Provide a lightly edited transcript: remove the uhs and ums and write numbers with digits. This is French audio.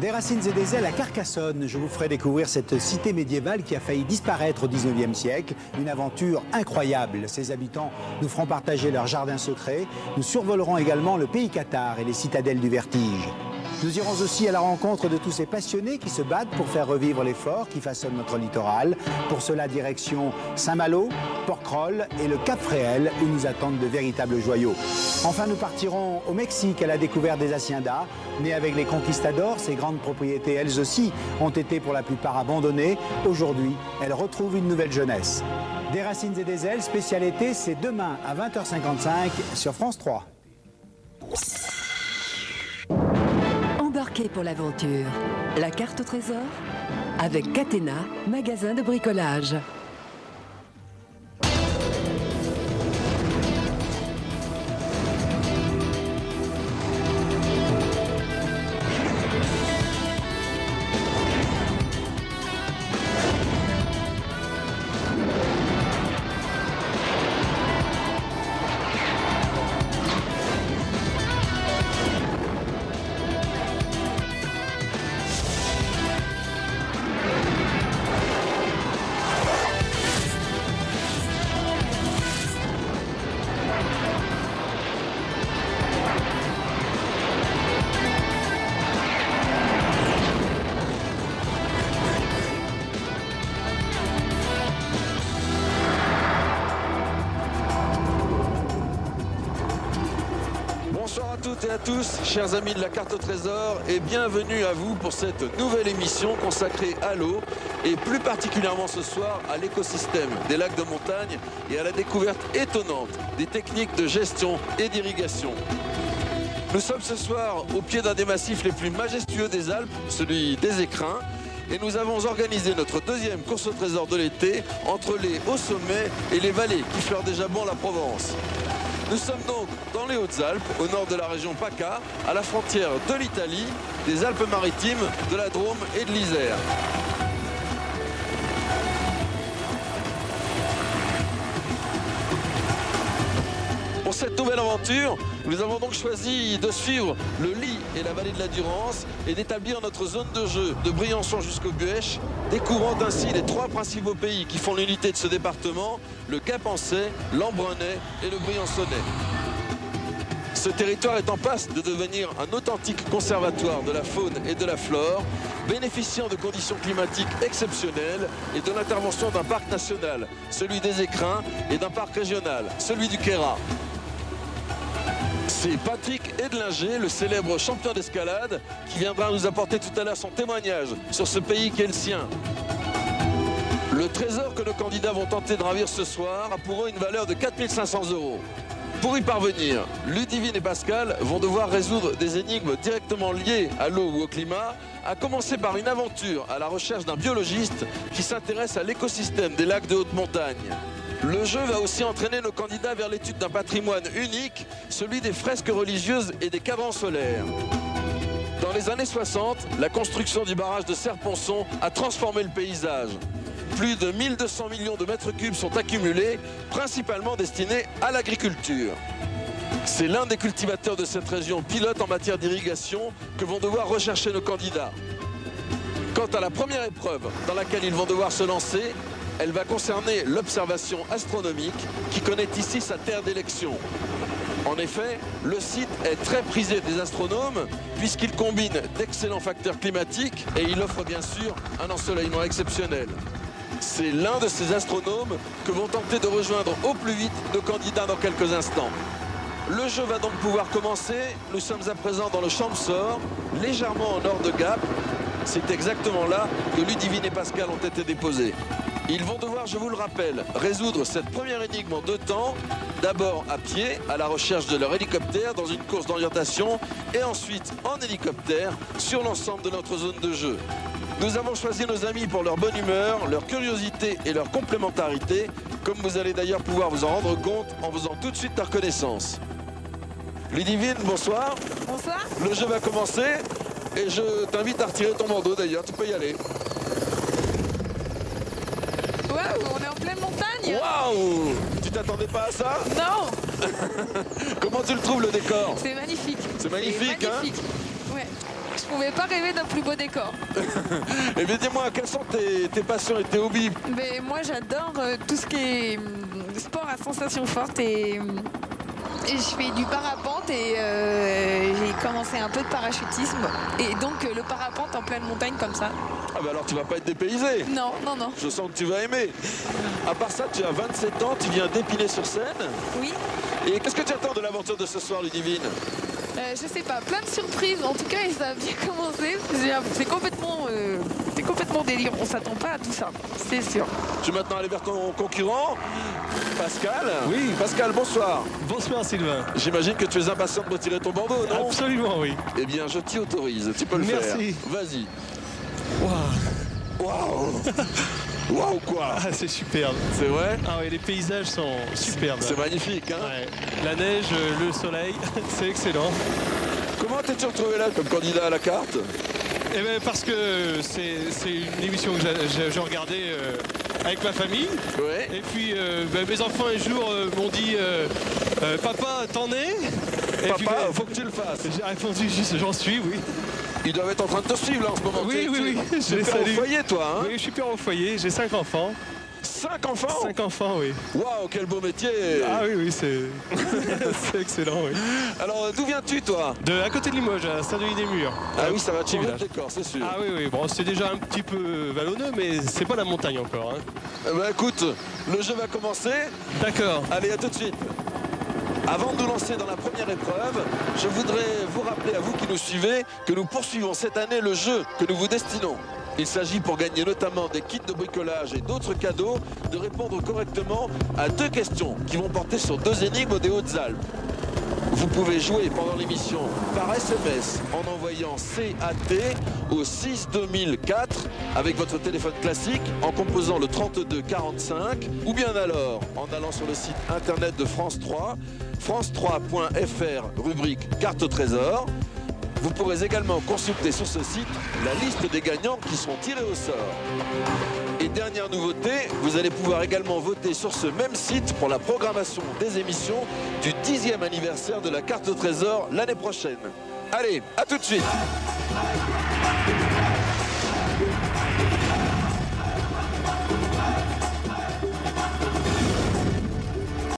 Des racines et des ailes à Carcassonne, je vous ferai découvrir cette cité médiévale qui a failli disparaître au 19e siècle. Une aventure incroyable. Ses habitants nous feront partager leurs jardins secrets. Nous survolerons également le pays cathare et les citadelles du vertige. Nous irons aussi à la rencontre de tous ces passionnés qui se battent pour faire revivre les forts qui façonnent notre littoral. Pour cela, direction Saint-Malo, Porquerolles et le Cap-Fréhel où nous attendent de véritables joyaux. Enfin, nous partirons au Mexique à la découverte des haciendas. Nées avec les conquistadors, ces grandes propriétés, elles aussi, ont été pour la plupart abandonnées. Aujourd'hui, elles retrouvent une nouvelle jeunesse. Des racines et des ailes, spécial été, c'est demain à 20h55 sur France 3. Embarquez pour l'aventure. La carte au trésor avec Catena, magasin de bricolage. Bonsoir à toutes et à tous, chers amis de la carte au trésor, et bienvenue à vous pour cette nouvelle émission consacrée à l'eau, et plus particulièrement ce soir à l'écosystème des lacs de montagne et à la découverte étonnante des techniques de gestion et d'irrigation. Nous sommes ce soir au pied d'un des massifs les plus majestueux des Alpes, celui des Écrins, et nous avons organisé notre deuxième course au trésor de l'été entre les hauts sommets et les vallées qui fleurent déjà bon la Provence. Nous sommes donc dans les Hautes-Alpes, au nord de la région PACA, à la frontière de l'Italie, des Alpes-Maritimes, de la Drôme et de l'Isère. Pour cette nouvelle aventure, nous avons donc choisi de suivre le Lys et la vallée de la Durance et d'établir notre zone de jeu de Briançon jusqu'au Buëch, découvrant ainsi les trois principaux pays qui font l'unité de ce département, le Capençais, l'Embrunais et le Briançonnais. Ce territoire est en passe de devenir un authentique conservatoire de la faune et de la flore, bénéficiant de conditions climatiques exceptionnelles et de l'intervention d'un parc national, celui des Écrins, et d'un parc régional, celui du Queyras. C'est Patrick Edlinger, le célèbre champion d'escalade, qui viendra nous apporter tout à l'heure son témoignage sur ce pays qui est le sien. Le trésor que nos candidats vont tenter de ravir ce soir a pour eux une valeur de 4 500 €. Pour y parvenir, Ludivine et Pascal vont devoir résoudre des énigmes directement liées à l'eau ou au climat, à commencer par une aventure à la recherche d'un biologiste qui s'intéresse à l'écosystème des lacs de haute montagne. Le jeu va aussi entraîner nos candidats vers l'étude d'un patrimoine unique, celui des fresques religieuses et des cadrans solaires. Dans les années 60, la construction du barrage de Serponçon a transformé le paysage. Plus de 1200 millions de mètres cubes sont accumulés, principalement destinés à l'agriculture. C'est l'un des cultivateurs de cette région pilote en matière d'irrigation que vont devoir rechercher nos candidats. Quant à la première épreuve dans laquelle ils vont devoir se lancer, elle va concerner l'observation astronomique qui connaît ici sa terre d'élection. En effet, le site est très prisé des astronomes puisqu'il combine d'excellents facteurs climatiques et il offre bien sûr un ensoleillement exceptionnel. C'est l'un de ces astronomes que vont tenter de rejoindre au plus vite nos candidats dans quelques instants. Le jeu va donc pouvoir commencer. Nous sommes à présent dans le champ de sort, légèrement au nord de Gap. C'est exactement là que Ludivine et Pascal ont été déposés. Ils vont devoir, je vous le rappelle, résoudre cette première énigme en 2 temps. D'abord à pied, à la recherche de leur hélicoptère dans une course d'orientation, et ensuite en hélicoptère sur l'ensemble de notre zone de jeu. Nous avons choisi nos amis pour leur bonne humeur, leur curiosité et leur complémentarité, comme vous allez d'ailleurs pouvoir vous en rendre compte en faisant tout de suite leur connaissance. Ludivine, bonsoir. Bonsoir. Le jeu va commencer et je t'invite à retirer ton bandeau d'ailleurs, tu peux y aller. Waouh, on est en pleine montagne. Waouh! Tu t'attendais pas à ça? Non. Comment tu le trouves le décor? C'est magnifique. C'est magnifique, hein? Ouais. pouvais pas rêver d'un plus beau décor. Eh bien, dis-moi, quelles sont tes passions et tes hobbies? Mais moi, j'adore tout ce qui est sport à sensation forte et je fais du parapente et j'ai commencé un peu de parachutisme. Et donc, le parapente en pleine montagne comme ça. Ah bah alors tu vas pas être dépaysé. Non, non, non. Je sens que tu vas aimer. À part ça, tu as 27 ans, tu viens d'Épinay-sur-Seine. Oui. Et qu'est-ce que tu attends de l'aventure de ce soir, Ludivine? Je sais pas, plein de surprises. En tout cas, ça a bien commencé. C'est complètement délire. On s'attend pas à tout ça, c'est sûr. Tu veux maintenant aller vers ton concurrent, Pascal? Oui. Pascal, bonsoir. Bonsoir Sylvain. J'imagine que tu es impatient de retirer ton bandeau, non? Absolument oui. Eh bien, je t'y autorise. Tu peux le Merci. faire. Vas-y. Waouh. Waouh. Waouh quoi. Ah, c'est superbe. C'est vrai? Ah oui, les paysages sont superbes. C'est magnifique, hein? Ouais. La neige, le soleil, c'est excellent. Comment t'es-tu retrouvé là comme candidat à la carte? Eh ben parce que c'est une émission que je regardais avec ma famille. Ouais. Et puis mes enfants un jour m'ont dit papa, t'en es? Et Papa, puis, faut que tu le fasses. j'ai répondu juste j'en suis, oui. Ils doivent être en train de te suivre là en ce moment. Oui, oui. Je les Je les au salue. foyer, toi, hein? Oui, je suis père au foyer, j'ai 5 enfants. 5 enfants? 5 enfants, oui. Waouh, quel beau métier! Ah oui, c'est c'est excellent, oui. Alors, d'où viens-tu, toi? À côté de Limoges, à Saint-Denis-des-Murs. Ah oui, ça va Petit changer le village. décor, c'est sûr. Ah oui, bon, c'est déjà un petit peu vallonneux, mais c'est pas la montagne encore. Hein. Eh ben, écoute, le jeu va commencer. D'accord. Allez, à tout de suite. Avant de nous lancer dans la première épreuve, je voudrais vous rappeler à vous qui nous suivez que nous poursuivons cette année le jeu que nous vous destinons. Il s'agit pour gagner notamment des kits de bricolage et d'autres cadeaux de répondre correctement à 2 questions qui vont porter sur 2 énigmes des Hautes-Alpes. Vous pouvez jouer pendant l'émission par SMS en envoyant CAT au 62004 avec votre téléphone classique en composant le 3245 ou bien alors en allant sur le site internet de France 3, france3.fr rubrique carte au trésor. Vous pourrez également consulter sur ce site la liste des gagnants qui seront tirés au sort. Et dernière nouveauté, vous allez pouvoir également voter sur ce même site pour la programmation des émissions du 10e anniversaire de la carte au trésor l'année prochaine. Allez, à tout de suite.